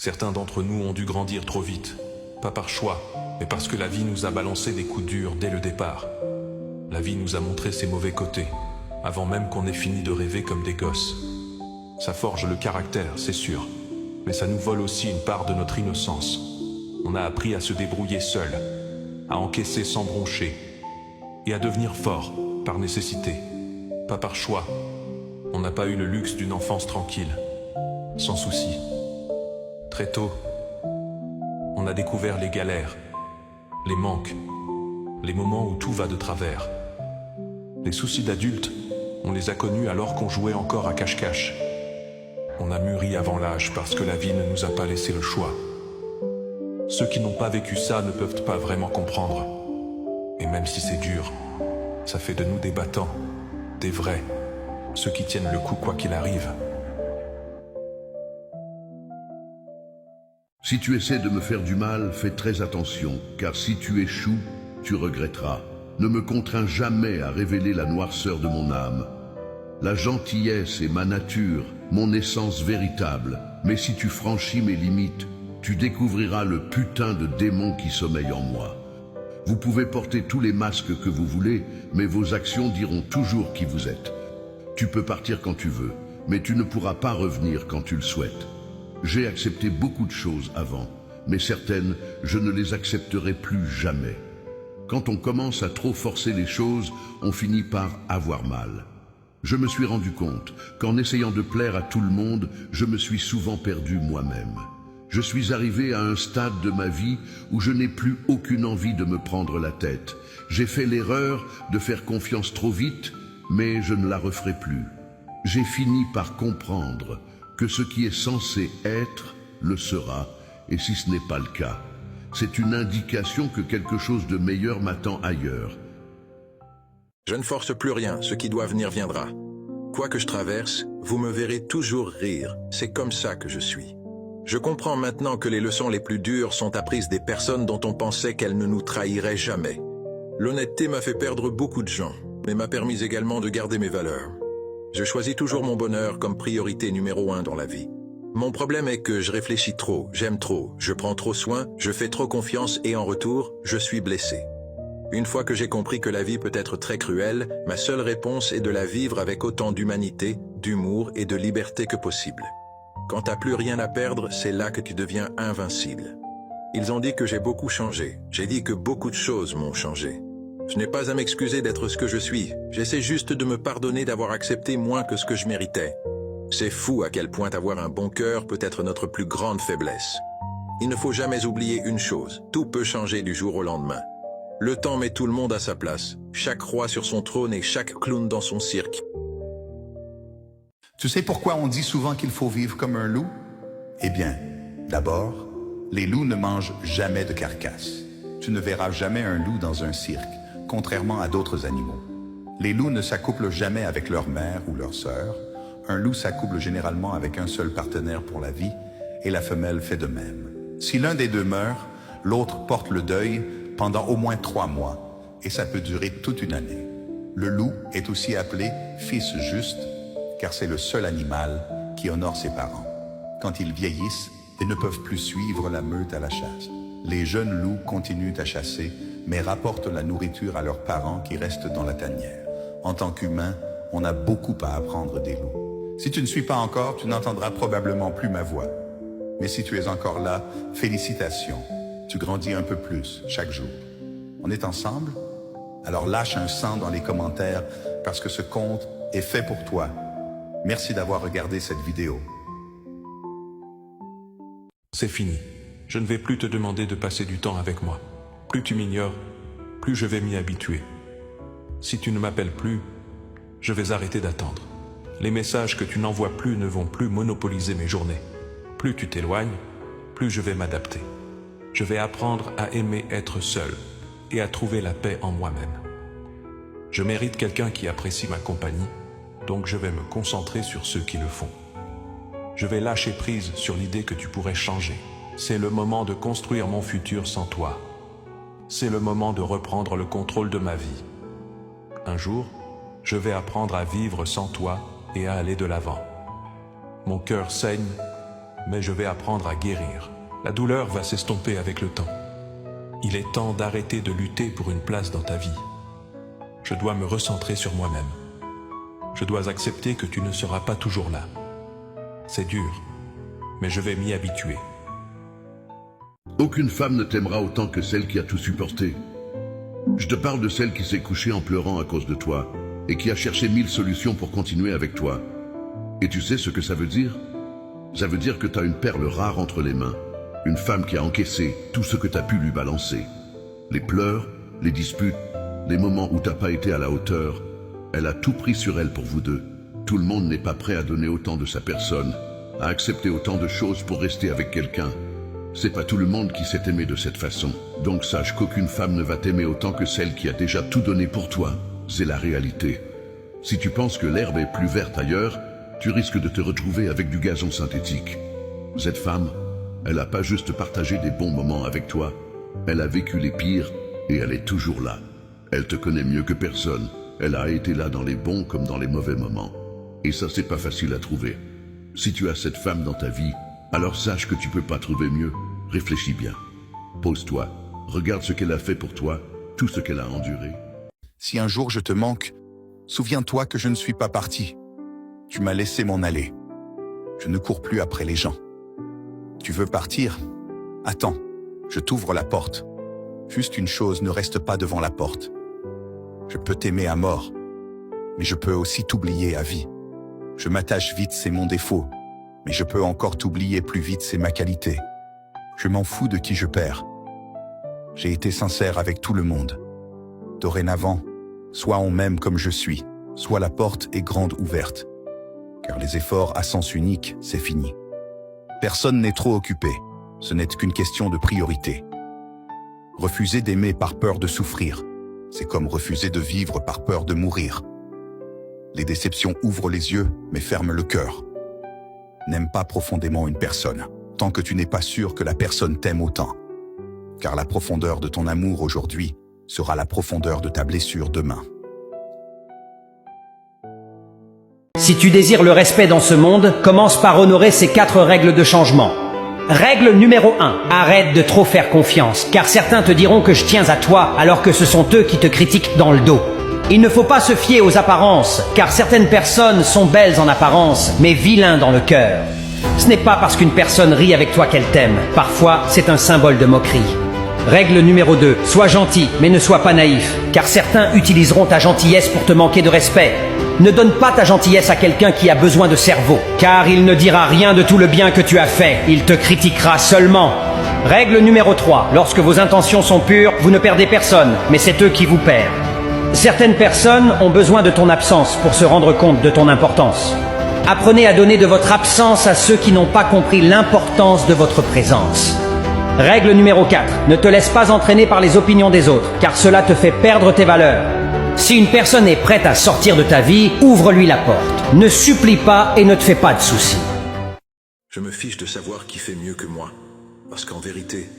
Certains d'entre nous ont dû grandir trop vite, pas par choix, mais parce que la vie nous a balancé des coups durs dès le départ. La vie nous a montré ses mauvais côtés, avant même qu'on ait fini de rêver comme des gosses. Ça forge le caractère, c'est sûr, mais ça nous vole aussi une part de notre innocence. On a appris à se débrouiller seul, à encaisser sans broncher, et à devenir fort, par nécessité, pas par choix. On n'a pas eu le luxe d'une enfance tranquille, sans soucis. Très tôt, on a découvert les galères, les manques, les moments où tout va de travers. Les soucis d'adultes, on les a connus alors qu'on jouait encore à cache-cache. On a mûri avant l'âge parce que la vie ne nous a pas laissé le choix. Ceux qui n'ont pas vécu ça ne peuvent pas vraiment comprendre. Et même si c'est dur, ça fait de nous des battants, des vrais, ceux qui tiennent le coup quoi qu'il arrive. Si tu essaies de me faire du mal, fais très attention, car si tu échoues, tu regretteras. Ne me contrains jamais à révéler la noirceur de mon âme. La gentillesse est ma nature, mon essence véritable. Mais si tu franchis mes limites, tu découvriras le putain de démon qui sommeille en moi. Vous pouvez porter tous les masques que vous voulez, mais vos actions diront toujours qui vous êtes. Tu peux partir quand tu veux, mais tu ne pourras pas revenir quand tu le souhaites. J'ai accepté beaucoup de choses avant, mais certaines, je ne les accepterai plus jamais. Quand on commence à trop forcer les choses, on finit par avoir mal. Je me suis rendu compte qu'en essayant de plaire à tout le monde, je me suis souvent perdu moi-même. Je suis arrivé à un stade de ma vie où je n'ai plus aucune envie de me prendre la tête. J'ai fait l'erreur de faire confiance trop vite, mais je ne la referai plus. J'ai fini par comprendre que ce qui est censé être, le sera, et si ce n'est pas le cas, c'est une indication que quelque chose de meilleur m'attend ailleurs. Je ne force plus rien, ce qui doit venir viendra. Quoi que je traverse, vous me verrez toujours rire, c'est comme ça que je suis. Je comprends maintenant que les leçons les plus dures sont apprises des personnes dont on pensait qu'elles ne nous trahiraient jamais. L'honnêteté m'a fait perdre beaucoup de gens, mais m'a permis également de garder mes valeurs. Je choisis toujours mon bonheur comme priorité numéro 1 dans la vie. Mon problème est que je réfléchis trop, j'aime trop, je prends trop soin, je fais trop confiance et en retour, je suis blessé. Une fois que j'ai compris que la vie peut être très cruelle, ma seule réponse est de la vivre avec autant d'humanité, d'humour et de liberté que possible. Quand t'as plus rien à perdre, c'est là que tu deviens invincible. Ils ont dit que j'ai beaucoup changé, j'ai dit que beaucoup de choses m'ont changé. Je n'ai pas à m'excuser d'être ce que je suis, j'essaie juste de me pardonner d'avoir accepté moins que ce que je méritais. C'est fou à quel point avoir un bon cœur peut être notre plus grande faiblesse. Il ne faut jamais oublier une chose, tout peut changer du jour au lendemain. Le temps met tout le monde à sa place, chaque roi sur son trône et chaque clown dans son cirque. Tu sais pourquoi on dit souvent qu'il faut vivre comme un loup? Eh bien, d'abord, les loups ne mangent jamais de carcasse. Tu ne verras jamais un loup dans un cirque, contrairement à d'autres animaux. Les loups ne s'accouplent jamais avec leur mère ou leur sœur. Un loup s'accouple généralement avec un seul partenaire pour la vie, et la femelle fait de même. Si l'un des deux meurt, l'autre porte le deuil pendant au moins 3 mois, et ça peut durer toute une année. Le loup est aussi appelé fils juste, car c'est le seul animal qui honore ses parents. Quand ils vieillissent, ils ne peuvent plus suivre la meute à la chasse. Les jeunes loups continuent à chasser, mais rapportent la nourriture à leurs parents qui restent dans la tanière. En tant qu'humain, on a beaucoup à apprendre des loups. Si tu ne suis pas encore, tu n'entendras probablement plus ma voix. Mais si tu es encore là, félicitations. Tu grandis un peu plus chaque jour. On est ensemble? Alors lâche un 100 dans les commentaires parce que ce conte est fait pour toi. Merci d'avoir regardé cette vidéo. C'est fini. Je ne vais plus te demander de passer du temps avec moi. Plus tu m'ignores, plus je vais m'y habituer. Si tu ne m'appelles plus, je vais arrêter d'attendre. Les messages que tu n'envoies plus ne vont plus monopoliser mes journées. Plus tu t'éloignes, plus je vais m'adapter. Je vais apprendre à aimer être seul et à trouver la paix en moi-même. Je mérite quelqu'un qui apprécie ma compagnie, donc je vais me concentrer sur ceux qui le font. Je vais lâcher prise sur l'idée que tu pourrais changer. C'est le moment de construire mon futur sans toi. C'est le moment de reprendre le contrôle de ma vie. Un jour, je vais apprendre à vivre sans toi et à aller de l'avant. Mon cœur saigne, mais je vais apprendre à guérir. La douleur va s'estomper avec le temps. Il est temps d'arrêter de lutter pour une place dans ta vie. Je dois me recentrer sur moi-même. Je dois accepter que tu ne seras pas toujours là. C'est dur, mais je vais m'y habituer. Aucune femme ne t'aimera autant que celle qui a tout supporté. Je te parle de celle qui s'est couchée en pleurant à cause de toi et qui a cherché 1000 solutions pour continuer avec toi. Et tu sais ce que ça veut dire? Ça veut dire que tu as une perle rare entre les mains. Une femme qui a encaissé tout ce que tu as pu lui balancer. Les pleurs, les disputes, les moments où t'as pas été à la hauteur. Elle a tout pris sur elle pour vous deux. Tout le monde n'est pas prêt à donner autant de sa personne, à accepter autant de choses pour rester avec quelqu'un. C'est pas tout le monde qui s'est aimé de cette façon. Donc sache qu'aucune femme ne va t'aimer autant que celle qui a déjà tout donné pour toi. C'est la réalité. Si tu penses que l'herbe est plus verte ailleurs, tu risques de te retrouver avec du gazon synthétique. Cette femme, elle n'a pas juste partagé des bons moments avec toi, elle a vécu les pires et elle est toujours là. Elle te connaît mieux que personne. Elle a été là dans les bons comme dans les mauvais moments. Et ça, c'est pas facile à trouver. Si tu as cette femme dans ta vie, alors sache que tu peux pas trouver mieux. Réfléchis bien. Pose-toi. Regarde ce qu'elle a fait pour toi, tout ce qu'elle a enduré. Si un jour je te manque, souviens-toi que je ne suis pas parti. Tu m'as laissé m'en aller. Je ne cours plus après les gens. Tu veux partir? Attends, je t'ouvre la porte. Juste une chose, ne reste pas devant la porte. Je peux t'aimer à mort, mais je peux aussi t'oublier à vie. Je m'attache vite, c'est mon défaut, mais je peux encore t'oublier plus vite, c'est ma qualité. Je m'en fous de qui je perds. J'ai été sincère avec tout le monde. Dorénavant, soit on m'aime comme je suis, soit la porte est grande ouverte. Car les efforts à sens unique, c'est fini. Personne n'est trop occupé. Ce n'est qu'une question de priorité. Refuser d'aimer par peur de souffrir, c'est comme refuser de vivre par peur de mourir. Les déceptions ouvrent les yeux, mais ferment le cœur. N'aime pas profondément une personne, tant que tu n'es pas sûr que la personne t'aime autant. Car la profondeur de ton amour aujourd'hui sera la profondeur de ta blessure demain. Si tu désires le respect dans ce monde, commence par honorer ces 4 règles de changement. Règle numéro 1. Arrête de trop faire confiance, car certains te diront que je tiens à toi, alors que ce sont eux qui te critiquent dans le dos. Il ne faut pas se fier aux apparences, car certaines personnes sont belles en apparence, mais vilains dans le cœur. Ce n'est pas parce qu'une personne rit avec toi qu'elle t'aime. Parfois, c'est un symbole de moquerie. Règle numéro 2. Sois gentil, mais ne sois pas naïf, car certains utiliseront ta gentillesse pour te manquer de respect. Ne donne pas ta gentillesse à quelqu'un qui a besoin de cerveau, car il ne dira rien de tout le bien que tu as fait, il te critiquera seulement. Règle numéro 3. Lorsque vos intentions sont pures, vous ne perdez personne, mais c'est eux qui vous perdent. Certaines personnes ont besoin de ton absence pour se rendre compte de ton importance. Apprenez à donner de votre absence à ceux qui n'ont pas compris l'importance de votre présence. Règle numéro 4. Ne te laisse pas entraîner par les opinions des autres, car cela te fait perdre tes valeurs. Si une personne est prête à sortir de ta vie, ouvre-lui la porte. Ne supplie pas et ne te fais pas de soucis. Je me fiche de savoir qui fait mieux que moi, parce qu'en vérité,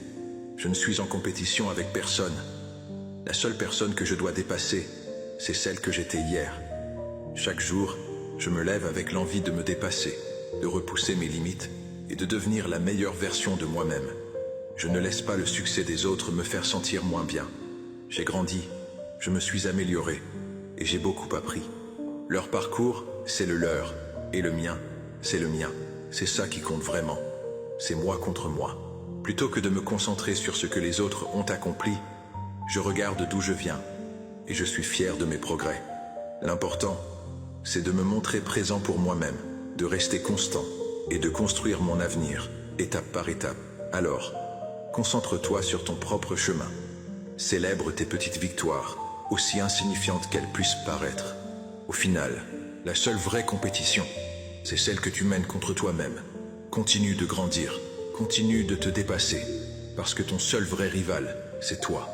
je ne suis en compétition avec personne. La seule personne que je dois dépasser, c'est celle que j'étais hier. Chaque jour, je me lève avec l'envie de me dépasser, de repousser mes limites et de devenir la meilleure version de moi-même. Je ne laisse pas le succès des autres me faire sentir moins bien. J'ai grandi, je me suis amélioré et j'ai beaucoup appris. Leur parcours, c'est le leur, et le mien, c'est le mien. C'est ça qui compte vraiment. C'est moi contre moi. Plutôt que de me concentrer sur ce que les autres ont accompli, je regarde d'où je viens et je suis fier de mes progrès. L'important, c'est de me montrer présent pour moi-même, de rester constant et de construire mon avenir, étape par étape. Alors, concentre-toi sur ton propre chemin. Célèbre tes petites victoires, aussi insignifiantes qu'elles puissent paraître. Au final, la seule vraie compétition, c'est celle que tu mènes contre toi-même. Continue de grandir, continue de te dépasser, parce que ton seul vrai rival, c'est toi.